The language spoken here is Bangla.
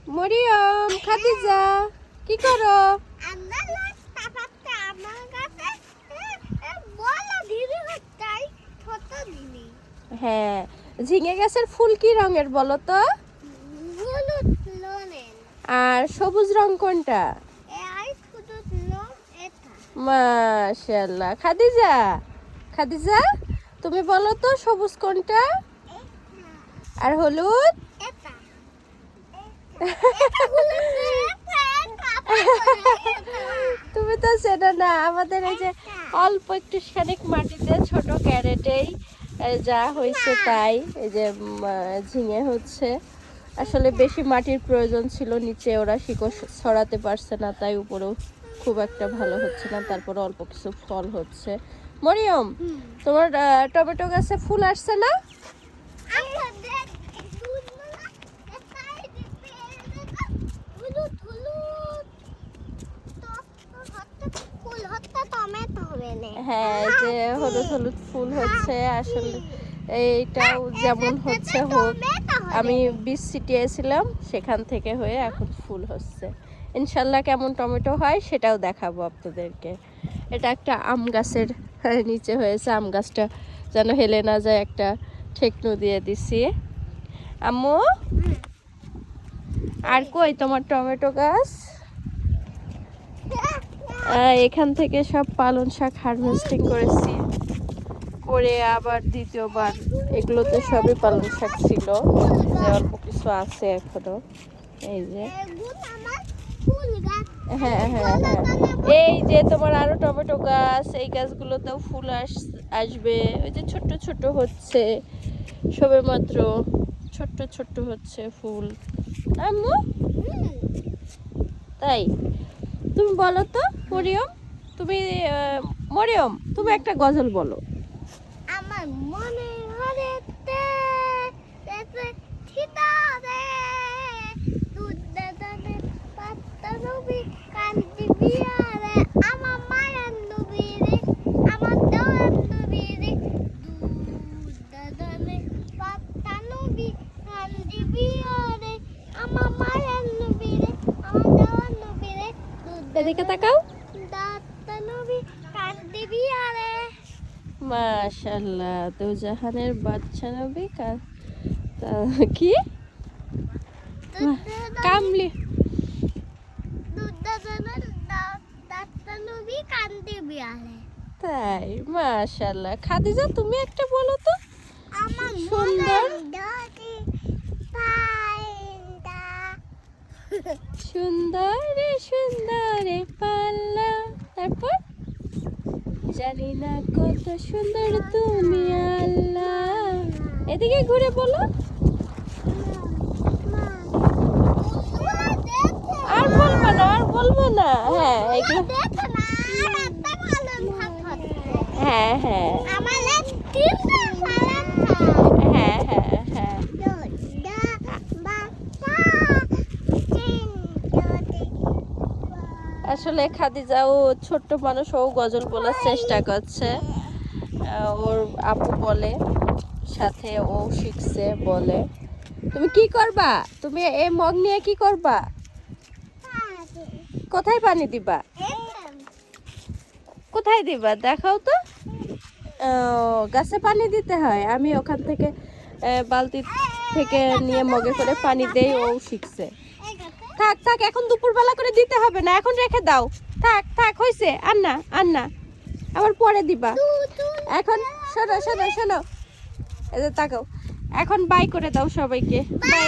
মরিয়ম, খাদিজা, কি করো? হ্যাঁ, ঝিঙে গাছের ফুল কি রঙের বলো তো? আর সবুজ রং কোনটা? মাশাআল্লাহ। খাদিজা, খাদিজা, তুমি বলো তো সবুজ কোনটা আর হলুদ? তুমি তো সেটা না। আমাদের এই যে অল্প একটু খানিক মাটিতে ছোট ক্যারেটেই যা হয়েছে তাই। এই যে ঝিঙে হচ্ছে, আসলে বেশি মাটির প্রয়োজন ছিল, নিচে ওরা শিকড় ছড়াতে পারছে না, তাই উপরেও খুব একটা ভালো হচ্ছে না, তারপর অল্প কিছু ফল হচ্ছে। মরিয়ম, তোমার টমেটো গাছে ফুল আসছে না? হ্যাঁ, যে হলুদ হলুদ ফুল হচ্ছে, আসলে এইটাও যেমন হচ্ছে হোক, আমি বীজ ছিটিয়েছিলাম সেখান থেকে হয়ে এখন ফুল হচ্ছে। ইনশাল্লাহ কেমন টমেটো হয় সেটাও দেখাবো আপনাদেরকে। এটা একটা আম গাছের নিচে হয়েছে, আম গাছটা যেন হেলে না যায় একটা ঠেকনু দিয়ে দিছি। আম্মু, আর কই তোমার টমেটো গাছ? এখান থেকে সব পালং শাক হারভেস্টিং করেছি, করে আবার দ্বিতীয়বার এগুলোতে সবই পালং শাক ছিল, যে অল্প কিছু আছে এখনো। এই যে হ্যাঁ হ্যাঁ হ্যাঁ, এই যে তোমার আরো টমেটো গাছ, এই গাছগুলোতেও ফুল আসবে। ওই যে ছোট্ট ছোট্ট হচ্ছে, সবে মাত্র ছোট্ট ছোট্ট হচ্ছে ফুল। আম্মু, তাই তুমি বলো তো মরিয়ম, তুমি মরিয়ম, তুমি একটা গজল বলো। আমার মনে হরে দুধ দাদানে পাত্তা নবী কান্দি বিয়ারে আমার মায়ের নবী রে, আমার দেওয়ার নবী রে, দুধ দাদানে পাত্তা নবী কান্দি বিয়ারে আমার মায়ের নবী রে, আমার দেওয়ার নবী রে, এদিকে তাকাও। দাদা নবী কান্দি বিয়ারে। মাশাআল্লাহ, তো জাহানের বাচ্চা নবী কি কামলি তাই? মাশাআল্লাহ। খাদিজা, তুমি একটা বলো তো সুন্দর। সুন্দরে সুন্দরে পাল্লা, তারপর জানি না কত সুন্দর তুমি আল্লাহ। এদিকে ঘুরে বলো। আর বলবো না, আর বলবো না। হ্যাঁ এগুলো, হ্যাঁ হ্যাঁ হ্যাঁ হ্যাঁ হ্যাঁ। আসলে খাদিজা ও ছোট্ট মানুষ, ও গজল বলার চেষ্টা করছে। ওর আপু বলে, সাথে ও শিখছে বলে। তুমি কি করবা? তুমি এই মগ নিয়ে কি করবা? কোথায় পানি দিবা? কোথায় দিবা দেখাও তো। গাছে পানি দিতে হয়, আমি ওখান থেকে বালতি থেকে নিয়ে মগে করে পানি দেই, ও শিখছে। থাক থাক, এখন দুপুরবেলা করে দিতে হবে না, এখন রেখে দাও। থাক থাক, হয়েছে, আর না আর না, আবার পরে দিবা। এখন শোনো শোনো শোনো, এই যে তাকাও, এখন বাই করে দাও সবাইকে। বাই।